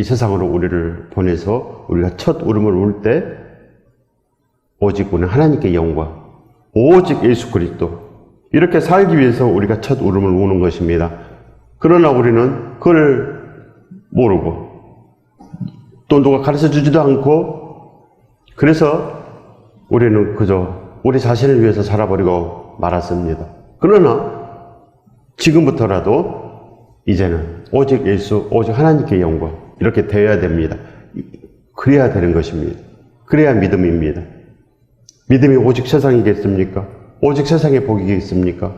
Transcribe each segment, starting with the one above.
세상으로 우리를 보내서 우리가 첫 울음을 울 때 오직 우리는 하나님께 영광, 오직 예수 그리스도, 이렇게 살기 위해서 우리가 첫 울음을 우는 것입니다. 그러나 우리는 그걸 모르고 또 누가 가르쳐 주지도 않고, 그래서 우리는 그저 우리 자신을 위해서 살아버리고 말았습니다. 그러나 지금부터라도 이제는 오직 예수, 오직 하나님께 영광, 이렇게 되어야 됩니다. 그래야 되는 것입니다. 그래야 믿음입니다. 믿음이 오직 세상이겠습니까? 오직 세상의 복이겠습니까?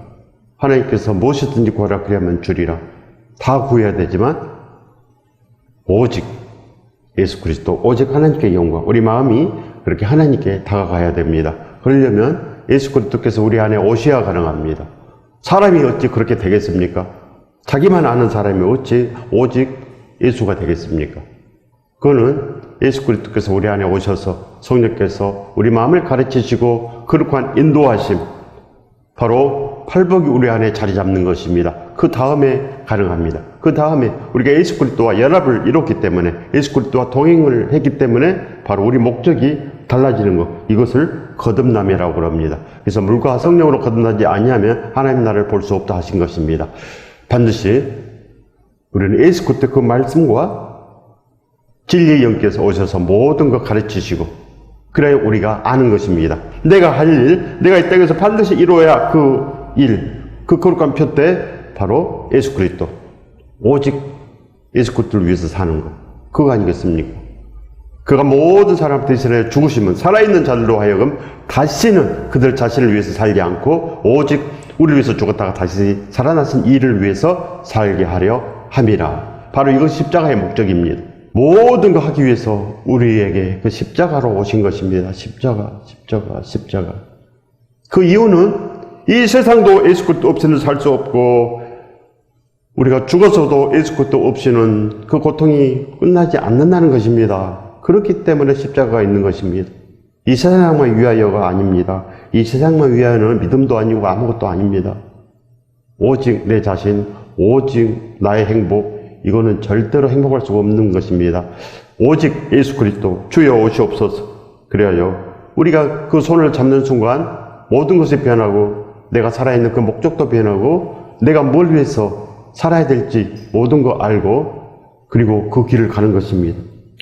하나님께서 무엇이든지 구하라 그리하면 주리라. 다 구해야 되지만 오직 예수 그리스도, 오직 하나님께 영광, 우리 마음이 그렇게 하나님께 다가가야 됩니다. 그러려면 예수 그리스도께서 우리 안에 오셔야 가능합니다. 사람이 어찌 그렇게 되겠습니까? 자기만 아는 사람이 어찌 오직 예수가 되겠습니까? 그거는 예수 그리스도께서 우리 안에 오셔서 성령께서 우리 마음을 가르치시고 거룩한 인도하심, 바로 팔복이 우리 안에 자리 잡는 것입니다. 그 다음에 가능합니다. 그 다음에 우리가 예수 그리스도와 연합을 이뤘기 때문에, 예수 그리스도와 동행을 했기 때문에 바로 우리 목적이 달라지는 것, 이것을 거듭남이라고 그럽니다. 그래서 물과 성령으로 거듭나지 아니하면 하나님 나라를 볼 수 없다 하신 것입니다. 반드시 우리는 예수 그리스도 그 말씀과 진리의 영께서 오셔서 모든 것 가르치시고, 그래야 우리가 아는 것입니다. 내가 할 일, 내가 이 땅에서 반드시 이루어야 그 일, 그 거룩한 표 때 바로 예수 그리스도, 오직 예수 그리스도를 위해서 사는 것, 그거 아니겠습니까? 그가 모든 사람 대신에 죽으시면 살아있는 자들로 하여금 다시는 그들 자신을 위해서 살지 않고 오직 우리를 위해서 죽었다가 다시 살아나신 이를 위해서 살게 하려 함이라. 바로 이것이 십자가의 목적입니다. 모든 거 하기 위해서 우리에게 그 십자가로 오신 것입니다. 십자가, 십자가, 십자가. 그 이유는 이 세상도 예수 그리스도 없이는 살 수 없고, 우리가 죽어서도 예수 그리스도 없이는 그 고통이 끝나지 않는다는 것입니다. 그렇기 때문에 십자가가 있는 것입니다. 이 세상만 위하여가 아닙니다. 이 세상만 위하여는 믿음도 아니고 아무것도 아닙니다. 오직 내 자신, 오직 나의 행복, 이거는 절대로 행복할 수가 없는 것입니다. 오직 예수 그리스도, 주여 오시옵소서. 그래야요, 우리가 그 손을 잡는 순간 모든 것이 변하고, 내가 살아있는 그 목적도 변하고, 내가 뭘 위해서 살아야 될지 모든 거 알고, 그리고 그 길을 가는 것입니다.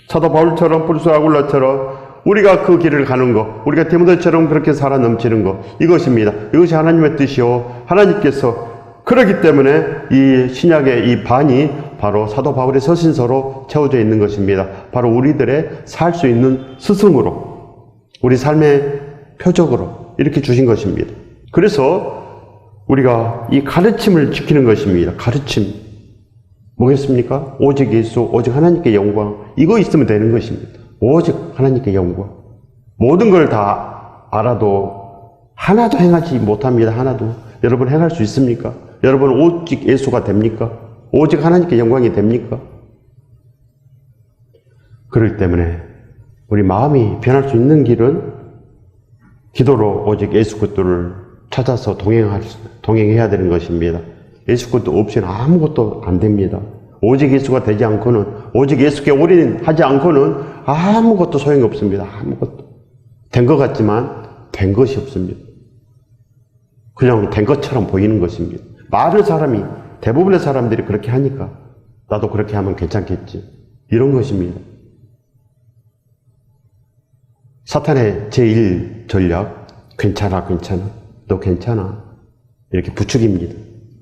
사도 바울처럼, 불소 아굴라처럼 우리가 그 길을 가는 것, 우리가 디모데처럼 그렇게 살아 넘치는 것, 이것입니다. 이것이 하나님의 뜻이요, 하나님께서 그렇기 때문에 이 신약의 이 반이 바로 사도 바울의 서신서로 채워져 있는 것입니다. 바로 우리들의 살 수 있는 스승으로, 우리 삶의 표적으로 이렇게 주신 것입니다. 그래서 우리가 이 가르침을 지키는 것입니다. 가르침. 뭐겠습니까? 오직 예수, 오직 하나님께 영광. 이거 있으면 되는 것입니다. 오직 하나님께 영광. 모든 걸 다 알아도 하나도 행하지 못합니다. 하나도. 여러분 행할 수 있습니까? 여러분 오직 예수가 됩니까? 오직 하나님께 영광이 됩니까? 그렇기 때문에 우리 마음이 변할 수 있는 길은 기도로 오직 예수 그리스도를 찾아서 동행해야 되는 것입니다. 예수 그리스도 없이는 아무것도 안 됩니다. 오직 예수가 되지 않고는, 오직 예수께 올인하지 않고는 아무것도 소용이 없습니다. 아무것도. 된 것 같지만 된 것이 없습니다. 그냥 된 것처럼 보이는 것입니다. 많은 사람이, 대부분의 사람들이 그렇게 하니까 나도 그렇게 하면 괜찮겠지, 이런 것입니다. 사탄의 제1 전략, 괜찮아, 괜찮아, 너 괜찮아, 이렇게 부추깁니다.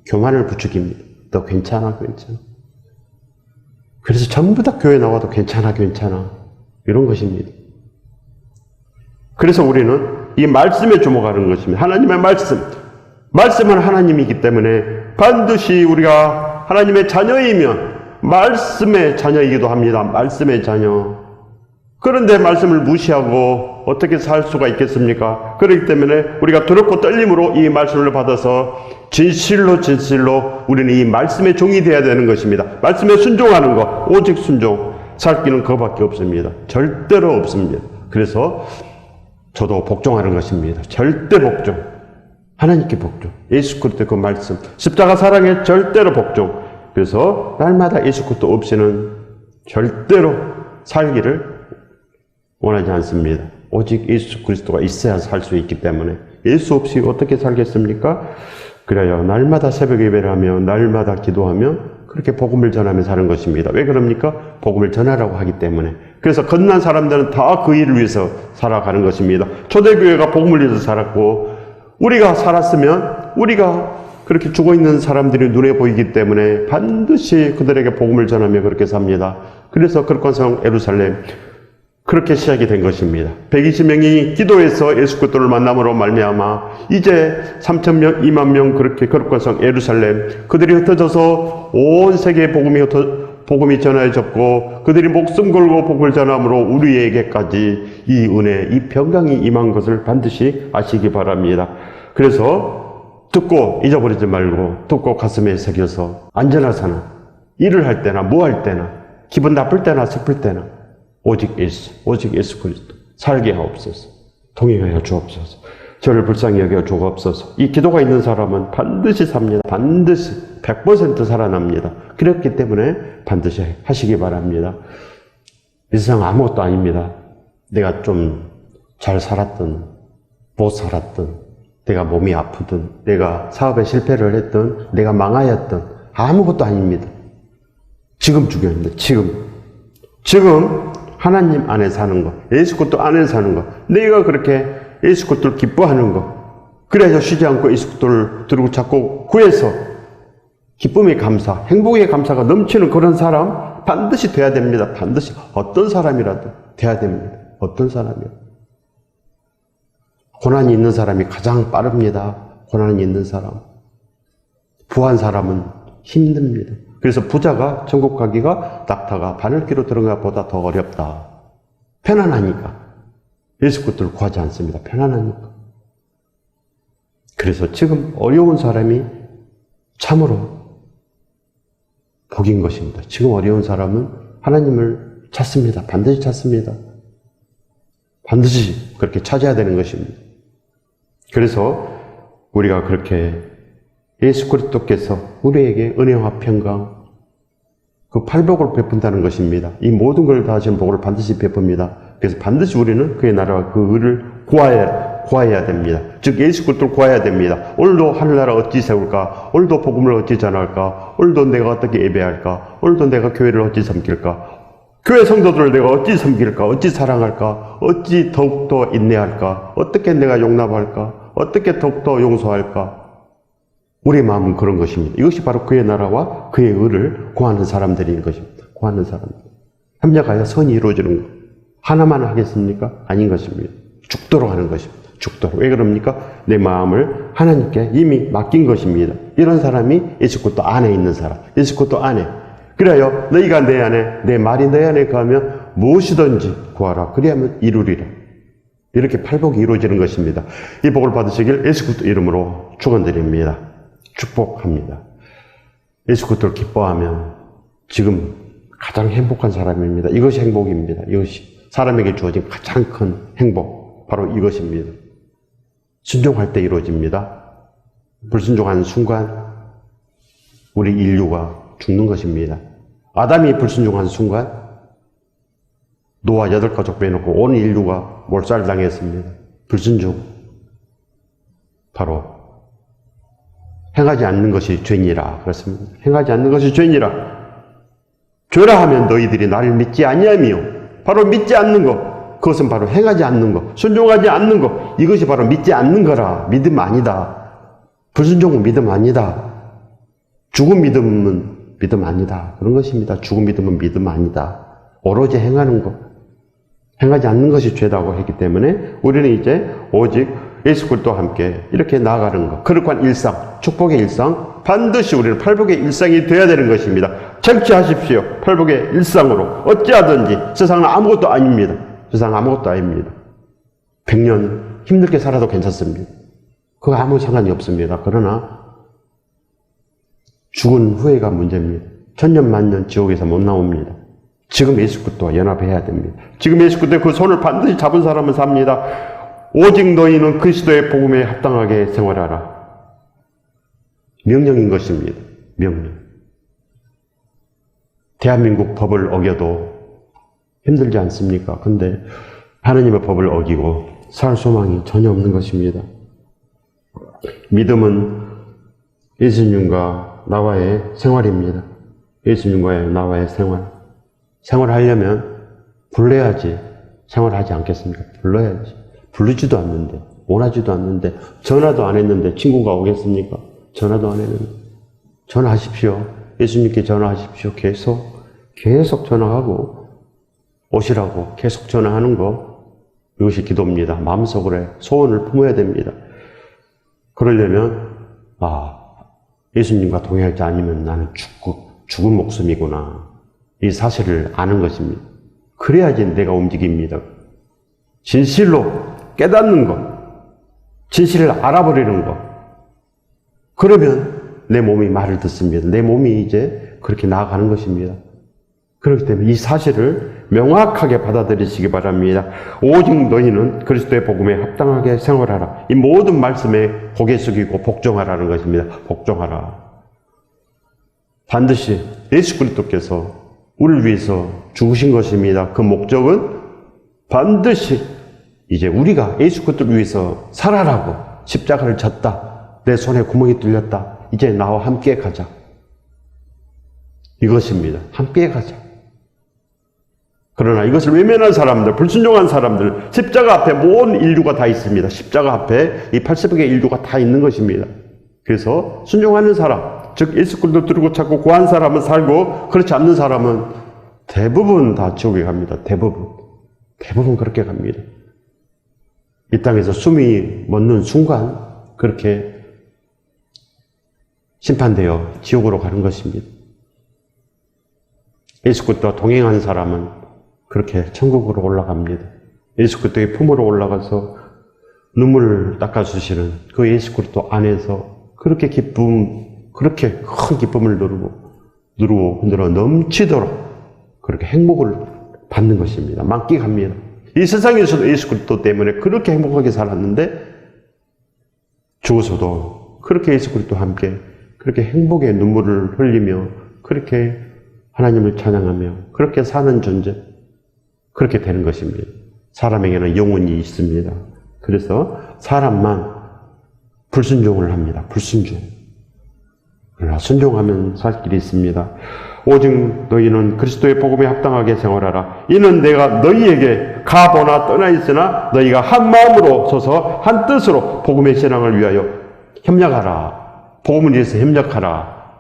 교만을 부추깁니다. 너 괜찮아, 괜찮아. 그래서 전부 다 교회 나와도 괜찮아, 괜찮아, 이런 것입니다. 그래서 우리는 이 말씀에 주목하는 것입니다. 하나님의 말씀. 말씀은 하나님이기 때문에 반드시 우리가 하나님의 자녀이면 말씀의 자녀이기도 합니다. 말씀의 자녀. 그런데 말씀을 무시하고 어떻게 살 수가 있겠습니까? 그렇기 때문에 우리가 두렵고 떨림으로 이 말씀을 받아서 진실로 우리는 이 말씀의 종이 되어야 되는 것입니다. 말씀에 순종하는 것, 오직 순종. 살 길은 그거밖에 없습니다. 절대로 없습니다. 그래서 저도 복종하는 것입니다. 절대 복종. 하나님께 복종. 예수 그리스도의 그 말씀. 십자가 사랑에 절대로 복종. 그래서 날마다 예수 그리스도 없이는 절대로 살기를 원하지 않습니다. 오직 예수 그리스도가 있어야 살 수 있기 때문에 예수 없이 어떻게 살겠습니까? 그래요. 날마다 새벽 예배를 하며 날마다 기도하며 그렇게 복음을 전하며 사는 것입니다. 왜 그럽니까? 복음을 전하라고 하기 때문에. 그래서 건난 사람들은 다 그 일을 위해서 살아가는 것입니다. 초대교회가 복음을 위해서 살았고 우리가 살았으면 우리가 그렇게 죽어있는 사람들이 눈에 보이기 때문에 반드시 그들에게 복음을 전하며 그렇게 삽니다. 그래서 거룩한 예루살렘 그렇게 시작이 된 것입니다. 120명이 기도해서 예수 그리스도를 만남으로 말미암아 이제 3,000명, 2만 명 그렇게 거룩한 성 예루살렘 그들이 흩어져서 온 세계에 복음이 전해졌고 그들이 목숨 걸고 복음을 전함으로 우리에게까지 이 은혜, 이 평강이 임한 것을 반드시 아시기 바랍니다. 그래서 듣고 잊어버리지 말고 듣고 가슴에 새겨서 안전하사나 일을 할 때나 뭐 할 때나 기분 나쁠 때나 슬플 때나 오직 예수 그리스도 살게 하옵소서. 통행하여 주옵소서. 저를 불쌍히 여겨 주옵소서. 이 기도가 있는 사람은 반드시 삽니다. 반드시 100% 살아납니다. 그렇기 때문에 반드시 하시기 바랍니다. 이 세상 아무것도 아닙니다. 내가 좀 잘 살았든 못 살았든 내가 몸이 아프든 내가 사업에 실패를 했든 내가 망하였든 아무것도 아닙니다. 지금 중요합니다. 지금 하나님 안에 사는 것, 예수 그리스도 안에 사는 것, 내가 그렇게 예수 그리스도를 기뻐하는 것, 그래야 쉬지 않고 예수 그리스도를 들고 찾고 구해서 기쁨의 감사, 행복의 감사가 넘치는 그런 사람 반드시 돼야 됩니다. 반드시 어떤 사람이라도 돼야 됩니다. 어떤 사람이요. 고난이 있는 사람이 가장 빠릅니다. 고난이 있는 사람. 부한 사람은 힘듭니다. 그래서 부자가 천국 가기가 낙타가 바늘기로 들어간 것보다 더 어렵다. 편안하니까. 예수 그리스도를 구하지 않습니다. 편안하니까. 그래서 지금 어려운 사람이 참으로 복인 것입니다. 지금 어려운 사람은 하나님을 찾습니다. 반드시 찾습니다. 반드시 그렇게 찾아야 되는 것입니다. 그래서 우리가 그렇게 예수 그리스도께서 우리에게 은혜와 평강, 그 팔복을 베푼다는 것입니다. 이 모든 걸 다 하시는 복을 반드시 베풉니다. 그래서 반드시 우리는 그의 나라와 그 의를 구해야 됩니다. 즉 예수 그리스도를 구해야 됩니다. 오늘도 하늘나라 어찌 세울까? 오늘도 복음을 어찌 전할까? 오늘도 내가 어떻게 예배할까? 오늘도 내가 교회를 어찌 섬길까? 교회 성도들을 내가 어찌 섬길까? 어찌 사랑할까? 어찌 더욱더 인내할까? 어떻게 내가 용납할까? 어떻게 더욱더 용서할까? 우리의 마음은 그런 것입니다. 이것이 바로 그의 나라와 그의 의를 구하는 사람들인 것입니다. 구하는 사람들. 협력하여 선이 이루어지는 것. 하나만 하겠습니까? 아닌 것입니다. 죽도록 하는 것입니다. 죽도록. 왜 그럽니까? 내 마음을 하나님께 이미 맡긴 것입니다. 이런 사람이 예수 그리스도 안에 있는 사람. 예수 그리스도 안에. 그래요. 너희가 내 안에, 내 말이 내 안에 거하면 무엇이든지 구하라. 그리하면 이루리라. 이렇게 팔복이 이루어지는 것입니다. 이 복을 받으시길 예수 그리스도 이름으로 축원드립니다. 축복합니다. 예수 그리스도를 기뻐하면 지금 가장 행복한 사람입니다. 이것이 행복입니다. 이것이 사람에게 주어진 가장 큰 행복, 바로 이것입니다. 순종할 때 이루어집니다. 불순종하는 순간 우리 인류가 죽는 것입니다. 아담이 불순종한 순간 노아 8가족 빼놓고 온 인류가 몰살당했습니다. 불순종. 바로 행하지 않는 것이 죄니라 그렇습니다. 행하지 않는 것이 죄니라. 죄라 하면 너희들이 나를 믿지 아니하며 바로 믿지 않는 것. 그것은 바로 행하지 않는 것. 순종하지 않는 것. 이것이 바로 믿지 않는 거라. 믿음 아니다. 불순종은 믿음 아니다. 죽은 믿음은 믿음 아니다. 그런 것입니다. 죽은 믿음은 믿음 아니다. 오로지 행하는 것. 행하지 않는 것이 죄다고 했기 때문에 우리는 이제 오직 예수 그리스도와 함께 이렇게 나아가는 것. 거룩한 일상, 축복의 일상, 반드시 우리는 팔복의 일상이 되어야 되는 것입니다. 정치하십시오. 팔복의 일상으로. 어찌하든지 세상은 아무것도 아닙니다. 세상은 아무것도 아닙니다. 100년 힘들게 살아도 괜찮습니다. 그거 아무 상관이 없습니다. 그러나 죽은 후회가 문제입니다. 천년 만년 지옥에서 못 나옵니다. 지금 예수 그리스도와 연합해야 됩니다. 지금 예수 그리스도의 그 손을 반드시 잡은 사람은 삽니다. 오직 너희는 그리스도의 복음에 합당하게 생활하라. 명령인 것입니다. 명령. 대한민국 법을 어겨도 힘들지 않습니까? 근데 하나님의 법을 어기고 살 소망이 전혀 없는 것입니다. 믿음은 예수님과 나와의 생활입니다. 예수님과의 나와의 생활. 생활하려면 불러야지 생활하지 않겠습니까? 불러야지. 부르지도 않는데, 원하지도 않는데, 전화도 안 했는데 친구가 오겠습니까? 전화도 안 했는데. 전화하십시오. 예수님께 전화하십시오. 계속 전화하고 오시라고 계속 전화하는 거, 이것이 기도입니다. 마음속으로 소원을 품어야 됩니다. 그러려면 예수님과 동행하지 않으면 나는 죽은 목숨이구나, 이 사실을 아는 것입니다. 그래야지 내가 움직입니다. 진실로 깨닫는 것, 진실을 알아버리는 것, 그러면 내 몸이 말을 듣습니다. 내 몸이 이제 그렇게 나아가는 것입니다. 그렇기 때문에 이 사실을 명확하게 받아들이시기 바랍니다. 오직 너희는 그리스도의 복음에 합당하게 생활하라. 이 모든 말씀에 고개 숙이고 복종하라는 것입니다. 복종하라. 반드시 예수 그리스도께서 우리를 위해서 죽으신 것입니다. 그 목적은 반드시 이제 우리가 예수 그리스도를 위해서 살아라고, 십자가를 졌다, 내 손에 구멍이 뚫렸다, 이제 나와 함께 가자, 이것입니다. 함께 가자. 그러나 이것을 외면한 사람들, 불순종한 사람들, 십자가 앞에 모든 인류가 다 있습니다. 십자가 앞에 이 80억의 인류가 다 있는 것입니다. 그래서 순종하는 사람, 즉 예수 그리스도 들고 찾고 구한 사람은 살고, 그렇지 않는 사람은 대부분 다 지옥에 갑니다. 대부분 그렇게 갑니다. 이 땅에서 숨이 멎는 순간 그렇게 심판되어 지옥으로 가는 것입니다. 예수 그리스도와 동행한 사람은 그렇게 천국으로 올라갑니다. 예수 그리스도의 품으로 올라가서 눈물을 닦아주시는 그 예수 그리스도 안에서 그렇게 그렇게 큰 기쁨을 누르고 넘치도록 그렇게 행복을 받는 것입니다. 만끽합니다. 이 세상에서도 예수 그리스도 때문에 그렇게 행복하게 살았는데, 죽어서도 그렇게 예수 그리스도와 함께 그렇게 행복의 눈물을 흘리며 그렇게 하나님을 찬양하며 그렇게 사는 존재, 그렇게 되는 것입니다. 사람에게는 영혼이 있습니다. 그래서 사람만 불순종을 합니다. 불순종. 그러나 순종하면 살 길이 있습니다. 오직 너희는 그리스도의 복음에 합당하게 생활하라. 이는 내가 너희에게 가보나 떠나 있으나 너희가 한 마음으로 서서 한 뜻으로 복음의 신앙을 위하여 협력하라. 복음을 위해서 협력하라.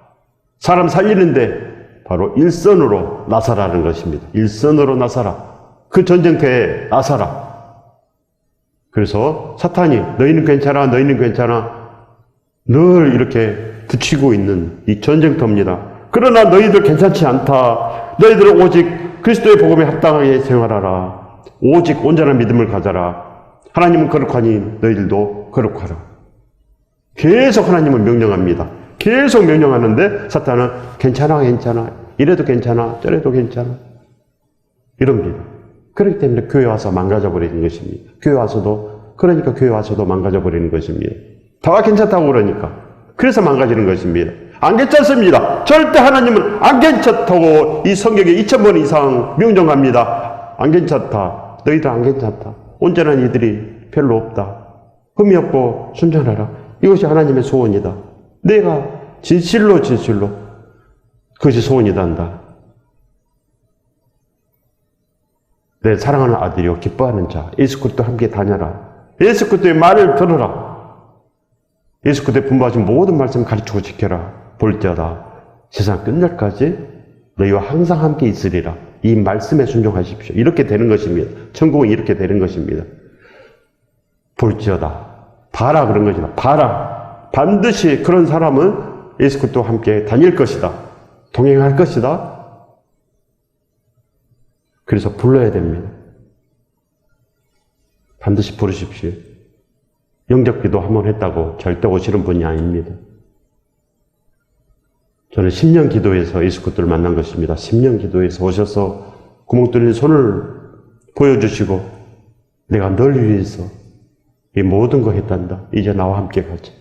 사람 살리는데 바로 일선으로 나서라는 것입니다. 일선으로 나서라. 그 전쟁터에 나서라. 그래서 사탄이 너희는 괜찮아, 너희는 괜찮아, 늘 이렇게 붙이고 있는 이 전쟁터입니다. 그러나 너희들 괜찮지 않다. 너희들은 오직 그리스도의 복음에 합당하게 생활하라. 오직 온전한 믿음을 가져라. 하나님은 거룩하니 너희들도 거룩하라. 계속 하나님은 명령합니다. 계속 명령하는데 사탄은 괜찮아, 이래도 괜찮아, 저래도 괜찮아, 이럽니다. 그렇기 때문에 교회 와서 망가져버리는 것입니다. 교회 와서도 망가져버리는 것입니다. 다 괜찮다고 그러니까. 그래서 망가지는 것입니다. 안 괜찮습니다. 절대 하나님은 안 괜찮다고 이 성경에 2000번 이상 명령합니다. 안 괜찮다. 너희들 안 괜찮다. 온전한 이들이 별로 없다. 흠이 없고 순전하라. 이것이 하나님의 소원이다. 내가 진실로 그것이 소원이다 한다. 내 사랑하는 아들이요 기뻐하는 자, 예수 그리스도와 함께 다녀라. 예수 그리스도의 말을 들어라. 예수 그리스도의 분부하신 모든 말씀 가르치고 지켜라. 볼지어다 세상 끝날까지 너희와 항상 함께 있으리라. 이 말씀에 순종하십시오. 이렇게 되는 것입니다. 천국은 이렇게 되는 것입니다. 볼지어다, 봐라, 그런 것이다. 봐라. 반드시 그런 사람은 예수 그리스도와 함께 다닐 것이다. 동행할 것이다. 그래서 불러야 됩니다. 반드시 부르십시오. 영접기도 한번 했다고 절대 오시는 분이 아닙니다. 저는 10년 기도해서 예수 그리스도를 만난 것입니다. 10년 기도해서 오셔서 구멍 뚫린 손을 보여주시고 내가 널 위해서 이 모든 거 했단다. 이제 나와 함께 가자.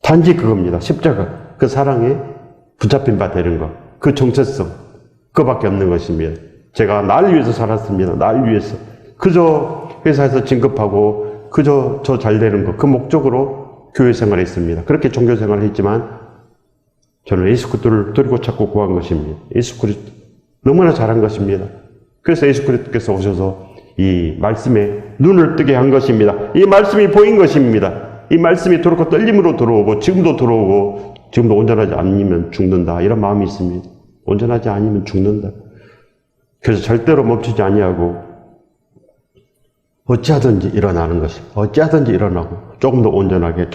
단지 그겁니다. 십자가. 그 사랑에 붙잡힌 바 되는 것. 그 정체성. 그밖에 없는 것입니다. 제가 날 위해서 살았습니다. 날 위해서. 그저 회사에서 진급하고 그저 저 잘 되는 것, 그 목적으로 교회 생활을 했습니다. 그렇게 종교 생활을 했지만 저는 예수 그리스도를 드리고 찾고 구한 것입니다. 예수 그리스도 너무나 잘한 것입니다. 그래서 예수 그리스도께서 오셔서 이 말씀에 눈을 뜨게 한 것입니다. 이 말씀이 보인 것입니다. 이 말씀이 들어오고 떨림으로 들어오고 지금도 들어오고 지금도 온전하지 않으면 죽는다. 이런 마음이 있습니다. 온전하지 않으면 죽는다. 그래서 절대로 멈추지 아니하고 어찌하든지 일어나는 것입니다. 어찌하든지 일어나고 조금 더 온전하게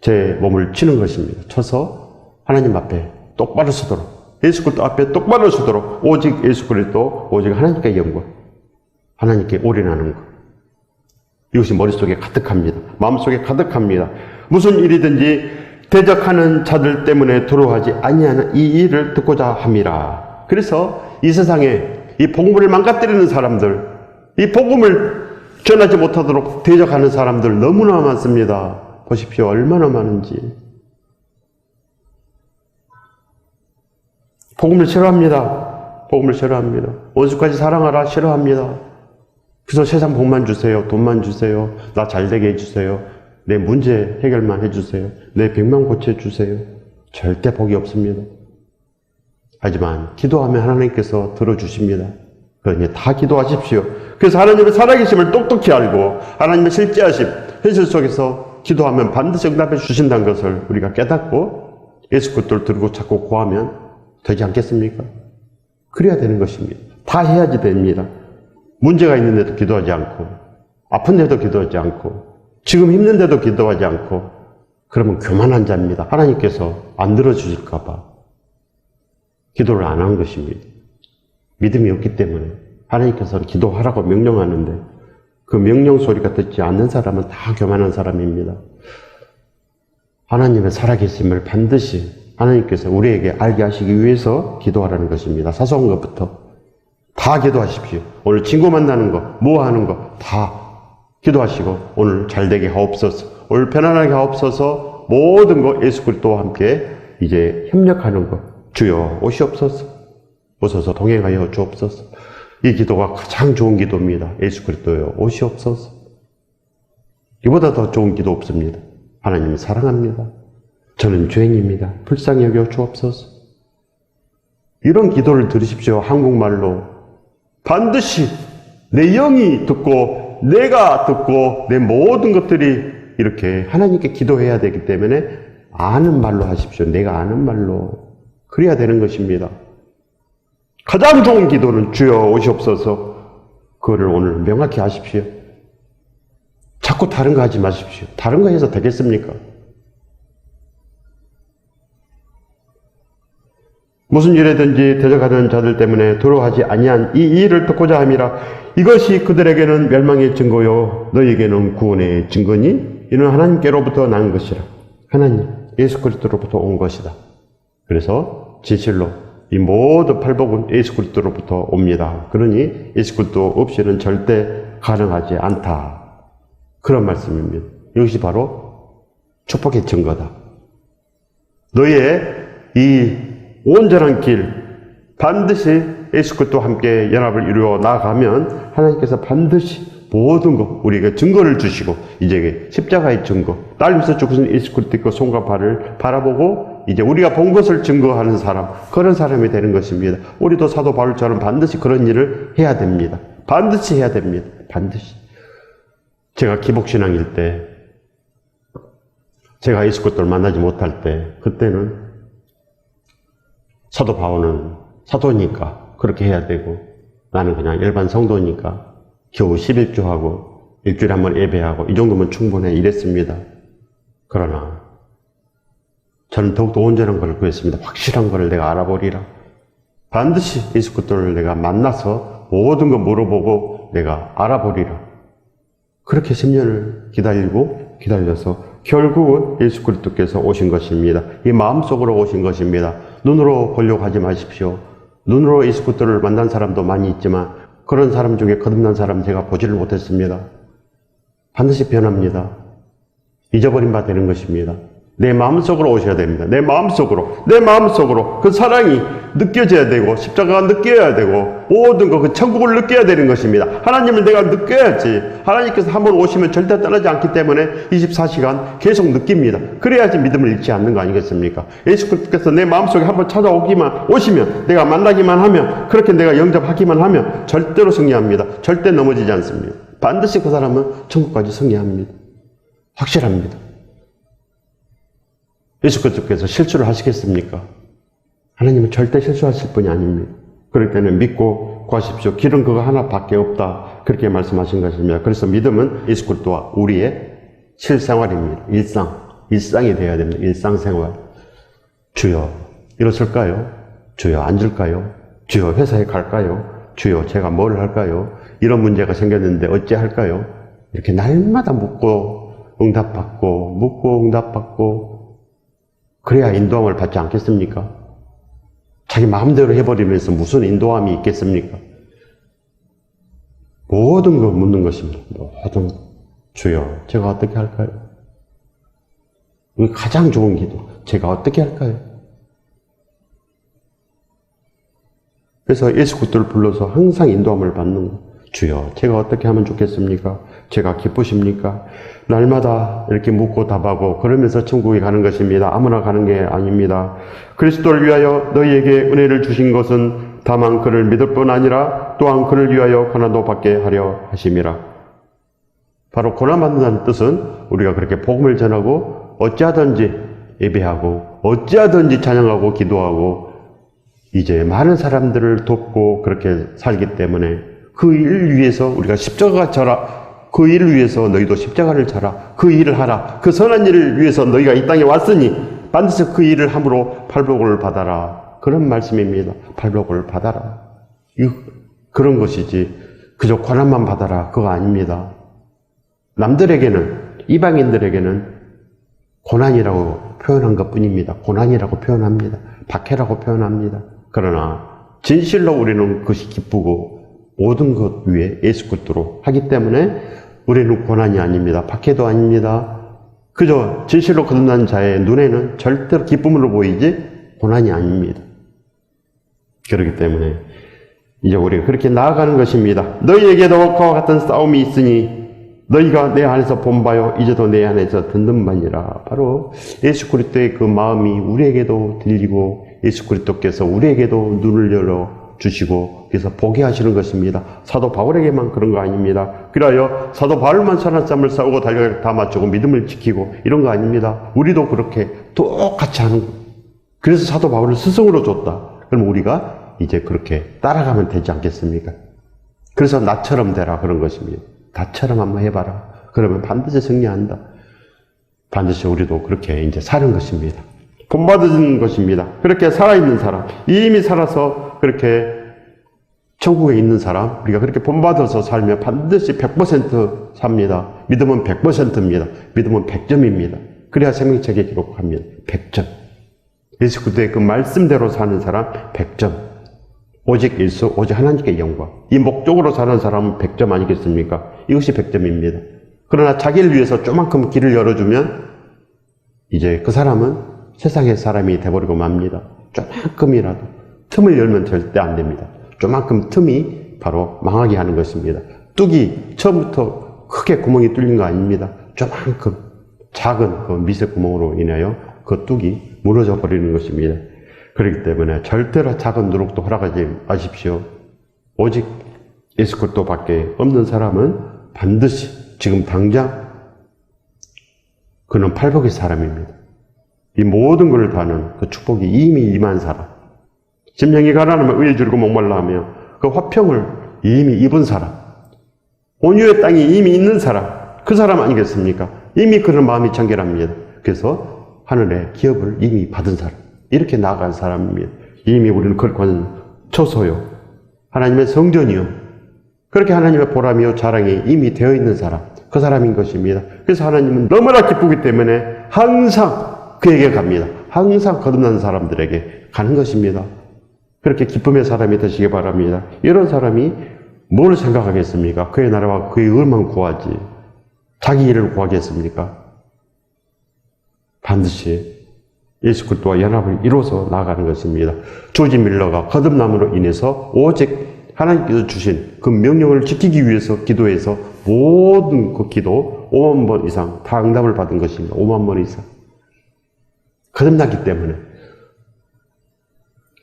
제 몸을 치는 것입니다. 쳐서 하나님 앞에 똑바로 서도록, 예수 그리스도 앞에 똑바로 서도록 오직 예수 그리스도, 오직 하나님께 영광, 하나님께 올인하는 것. 이것이 머릿속에 가득합니다. 마음속에 가득합니다. 무슨 일이든지 대적하는 자들 때문에 두려워하지 아니하는 이 일을 듣고자 함이라. 그래서 이 세상에 이 복음을 망가뜨리는 사람들, 이 복음을 전하지 못하도록 대적하는 사람들 너무나 많습니다. 보십시오. 얼마나 많은지. 복음을 싫어합니다. 복음을 싫어합니다. 원수까지 사랑하라 싫어합니다. 그래서 세상 복만 주세요. 돈만 주세요. 나 잘되게 해주세요. 내 문제 해결만 해주세요. 내 병만 고쳐주세요. 절대 복이 없습니다. 하지만 기도하면 하나님께서 들어주십니다. 그러니 다 기도하십시오. 그래서 하나님의 살아계심을 똑똑히 알고 하나님의 실제하심, 현실 속에서 기도하면 반드시 응답해 주신다는 것을 우리가 깨닫고 예수 그리스도를 들고 찾고 구하면 되지 않겠습니까? 그래야 되는 것입니다. 다 해야지 됩니다. 문제가 있는데도 기도하지 않고, 아픈데도 기도하지 않고, 지금 힘든데도 기도하지 않고, 그러면 교만한 자입니다. 하나님께서 안 들어주실까 봐 기도를 안 한 것입니다. 믿음이 없기 때문에 하나님께서는 기도하라고 명령하는데 그 명령 소리가 듣지 않는 사람은 다 교만한 사람입니다. 하나님의 살아계심을 반드시 하나님께서 우리에게 알게 하시기 위해서 기도하라는 것입니다. 사소한 것부터 다 기도하십시오. 오늘 친구 만나는 거, 뭐 하는 거 다 기도하시고 오늘 잘되게 하옵소서, 오늘 편안하게 하옵소서, 모든 거 예수 그리스도와 함께 이제 협력하는 거, 주여 오시옵소서, 오셔서 동행하여 주옵소서. 이 기도가 가장 좋은 기도입니다. 예수 그리스도여 오시옵소서. 이보다 더 좋은 기도 없습니다. 하나님 사랑합니다. 저는 죄인입니다. 불쌍히 여겨 주옵소서. 이런 기도를 들으십시오. 한국말로. 반드시 내 영이 듣고 내가 듣고 내 모든 것들이 이렇게 하나님께 기도해야 되기 때문에 아는 말로 하십시오. 내가 아는 말로. 그래야 되는 것입니다. 가장 좋은 기도는 주여 오시옵소서. 그거를 오늘 명확히 하십시오. 자꾸 다른 거 하지 마십시오. 다른 거 해서 되겠습니까? 무슨 일에든지 대적하는 자들 때문에 두려워하지 아니한 이 일을 듣고자 함이라. 이것이 그들에게는 멸망의 증거요 너희에게는 구원의 증거니 이는 하나님께로부터 난 것이라. 하나님 예수 그리스도로부터 온 것이다. 그래서 진실로 이 모든 팔복은 예수 그리스도로부터 옵니다. 그러니 예수 그리스도 없이는 절대 가능하지 않다. 그런 말씀입니다. 이것이 바로 축복의 증거다. 너의 이 온전한 길, 반드시 예수 그리스도와 함께 연합을 이루어 나아가면 하나님께서 반드시 모든 것 우리에게 증거를 주시고 이제 십자가의 증거, 날 위해서 죽으신 예수 그리스도의 손과 발을 바라보고 이제 우리가 본 것을 증거하는 사람, 그런 사람이 되는 것입니다. 우리도 사도 바울처럼 반드시 그런 일을 해야 됩니다. 반드시 해야 됩니다. 반드시. 제가 기복신앙일 때, 제가 예수 그리스도를 만나지 못할 때, 그때는 사도 바울은 사도니까 그렇게 해야 되고 나는 그냥 일반 성도니까 겨우 11주하고 일주일에 한 번 예배하고 이 정도면 충분해 이랬습니다. 그러나 저는 더욱더 온전한 것을 구했습니다. 확실한 것을 내가 알아보리라. 반드시 예수 그리스도를 내가 만나서 모든 거 물어보고 내가 알아보리라. 그렇게 10년을 기다려서 결국은 예수 그리스도께서 오신 것입니다. 이 마음속으로 오신 것입니다. 눈으로 보려고 하지 마십시오. 눈으로 예수 그리스도를 만난 사람도 많이 있지만 그런 사람 중에 거듭난 사람 제가 보지를 못했습니다. 반드시 변합니다. 잊어버린 바 되는 것입니다. 내 마음속으로 오셔야 됩니다. 내 마음속으로 그 사랑이 느껴져야 되고 십자가가 느껴야 되고 모든 그 천국을 느껴야 되는 것입니다. 하나님을 내가 느껴야지. 하나님께서 한번 오시면 절대 떠나지 않기 때문에 24시간 계속 느낍니다. 그래야지 믿음을 잃지 않는 거 아니겠습니까? 예수 그리스도께서 내 마음속에 한번 오시면 내가 만나기만 하면 그렇게 내가 영접하기만 하면 절대로 승리합니다. 절대 넘어지지 않습니다. 반드시 그 사람은 천국까지 승리합니다. 확실합니다. 예수 그리스도께서 실수를 하시겠습니까? 하나님은 절대 실수하실 분이 아닙니다. 그럴 때는 믿고 구하십시오. 길은 그거 하나밖에 없다. 그렇게 말씀하신 것입니다. 그래서 믿음은 예수 그리스도와 우리의 실생활입니다. 일상이 되어야 됩니다. 일상생활. 주여 일어설까요? 주여 앉을까요? 주여 회사에 갈까요? 주여 제가 뭘 할까요? 이런 문제가 생겼는데 어찌할까요? 이렇게 날마다 묻고 응답받고 그래야 인도함을 받지 않겠습니까? 자기 마음대로 해버리면서 무슨 인도함이 있겠습니까? 모든 걸 묻는 것입니다. 모든 주여 제가 어떻게 할까요? 가장 좋은 기도 제가 어떻게 할까요? 그래서 예수 그리스도를 불러서 항상 인도함을 받는 것. 주여 제가 어떻게 하면 좋겠습니까? 제가 기쁘십니까? 날마다 이렇게 묻고 답하고 그러면서 천국에 가는 것입니다. 아무나 가는 게 아닙니다. 그리스도를 위하여 너희에게 은혜를 주신 것은 다만 그를 믿을 뿐 아니라 또한 그를 위하여 고난도 받게 하려 하심이라. 바로 고난받는다는 뜻은 우리가 그렇게 복음을 전하고 어찌하든지 예배하고 어찌하든지 찬양하고 기도하고 이제 많은 사람들을 돕고 그렇게 살기 때문에 그 일을 위해서 우리가 십자가가 져라. 그 일을 위해서 너희도 십자가를 져라. 그 일을 하라. 그 선한 일을 위해서 너희가 이 땅에 왔으니 반드시 그 일을 함으로 팔복을 받아라. 그런 말씀입니다. 팔복을 받아라. 그런 것이지 그저 고난만 받아라. 그거 아닙니다. 남들에게는 이방인들에게는 고난이라고 표현한 것뿐입니다. 고난이라고 표현합니다. 박해라고 표현합니다. 그러나 진실로 우리는 그것이 기쁘고 모든 것 위에 예수 그리스도로 하기 때문에 우리는 고난이 아닙니다. 박해도 아닙니다. 그저 진실로 거듭난 자의 눈에는 절대로 기쁨으로 보이지 고난이 아닙니다. 그렇기 때문에 이제 우리가 그렇게 나아가는 것입니다. 너희에게도 그와 같은 싸움이 있으니 너희가 내 안에서 본 바요 이제도 내 안에서 듣는 바니라. 바로 예수 그리스도의 그 마음이 우리에게도 들리고 예수 그리스도께서 우리에게도 눈을 열어 주시고 그래서 보게 하시는 것입니다. 사도 바울에게만 그런 거 아닙니다. 그래야 사도 바울만 선한 싸움을 싸우고 달걀을 다 맞추고 믿음을 지키고 이런 거 아닙니다. 우리도 그렇게 똑같이 하는 거. 그래서 사도 바울을 스승으로 줬다. 그럼 우리가 이제 그렇게 따라가면 되지 않겠습니까? 그래서 나처럼 되라 그런 것입니다. 나처럼 한번 해봐라. 그러면 반드시 승리한다. 반드시 우리도 그렇게 이제 사는 것입니다. 본받은 것입니다. 그렇게 살아있는 사람, 이미 살아서 그렇게 천국에 있는 사람, 우리가 그렇게 본받아서 살면 반드시 100% 삽니다. 믿음은 100%입니다. 믿음은 100점입니다. 그래야 생명책에 기록합니다. 100점. 예수 그리스도의 그 말씀대로 사는 사람 100점. 오직 예수, 오직 하나님께 영광. 이 목적으로 사는 사람은 100점 아니겠습니까? 이것이 100점입니다. 그러나 자기를 위해서 조만큼 길을 열어주면 이제 그 사람은 세상의 사람이 돼버리고 맙니다. 조만큼이라도 틈을 열면 절대 안 됩니다. 조만큼 틈이 바로 망하게 하는 것입니다. 뚝이 처음부터 크게 구멍이 뚫린 거 아닙니다. 조만큼 작은 그 미세 구멍으로 인하여 그 뚝이 무너져 버리는 것입니다. 그렇기 때문에 절대로 작은 누룩도 허락하지 마십시오. 오직 예수 그리스도밖에 없는 사람은 반드시 지금 당장 그는 팔복의 사람입니다. 이 모든 것을 다는 그 축복이 이미 임한 사람. 심령이 가난하면 의에 줄고 목말라 하며 그 화평을 이미 입은 사람. 온유의 땅이 이미 있는 사람. 그 사람 아니겠습니까? 이미 그런 마음이 청결합니다. 그래서 하늘의 기업을 이미 받은 사람. 이렇게 나아간 사람입니다. 이미 우리는 거룩한 처소요. 하나님의 성전이요. 그렇게 하나님의 보람이요 자랑이 이미 되어 있는 사람. 그 사람인 것입니다. 그래서 하나님은 너무나 기쁘기 때문에 항상 그에게 갑니다. 항상 거듭난 사람들에게 가는 것입니다. 그렇게 기쁨의 사람이 되시기 바랍니다. 이런 사람이 뭘 생각하겠습니까? 그의 나라와 그의 의만 구하지 자기 일을 구하겠습니까? 반드시 예수 그리스도와 연합을 이루어서 나아가는 것입니다. 조지 밀러가 거듭남으로 인해서 오직 하나님께서 주신 그 명령을 지키기 위해서 기도해서 모든 그 기도 5만 번 이상 다 응답을 받은 것입니다. 5만 번 이상. 거듭났기 때문에.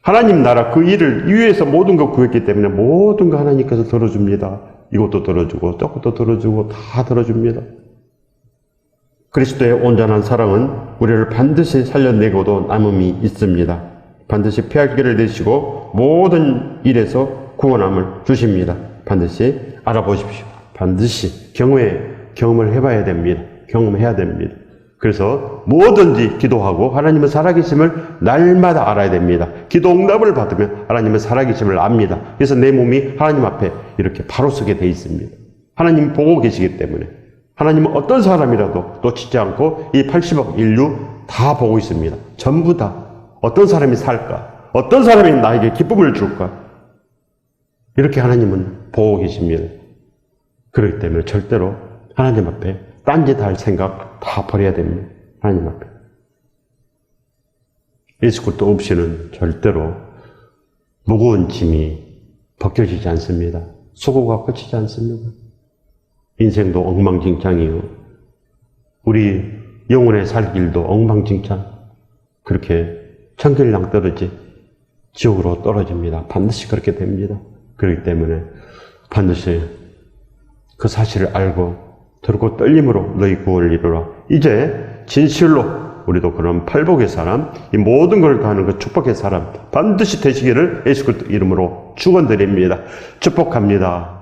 하나님 나라 그 일을 위해서 모든 것 구했기 때문에 모든 거 하나님께서 들어줍니다. 이것도 들어주고 저것도 들어주고 다 들어줍니다. 그리스도의 온전한 사랑은 우리를 반드시 살려내고도 남음이 있습니다. 반드시 피할 길을 내시고 모든 일에서 구원함을 주십니다. 반드시 알아보십시오. 반드시 경험을 해봐야 됩니다. 경험해야 됩니다. 그래서 뭐든지 기도하고 하나님의 살아계심을 날마다 알아야 됩니다. 기도 응답을 받으면 하나님의 살아계심을 압니다. 그래서 내 몸이 하나님 앞에 이렇게 바로 서게 돼 있습니다. 하나님 보고 계시기 때문에 하나님은 어떤 사람이라도 놓치지 않고 이 80억 인류 다 보고 있습니다. 전부 다 어떤 사람이 살까? 어떤 사람이 나에게 기쁨을 줄까? 이렇게 하나님은 보고 계십니다. 그렇기 때문에 절대로 하나님 앞에 딴짓 할 생각 다 버려야 됩니다. 하나님 앞에. 예수 그리스도 없이는 절대로 무거운 짐이 벗겨지지 않습니다. 수고가 끝이지 않습니다. 인생도 엉망진창이요. 우리 영혼의 살 길도 엉망진창. 그렇게 천길랑 떨어지 지옥으로 떨어집니다. 반드시 그렇게 됩니다. 그렇기 때문에 반드시 그 사실을 알고 들고 떨림으로 너희 구원을 이루라. 이제 진실로 우리도 그런 팔복의 사람, 이 모든 걸 다하는 그 축복의 사람 반드시 되시기를 예수 그리스도 이름으로 축원드립니다. 축복합니다.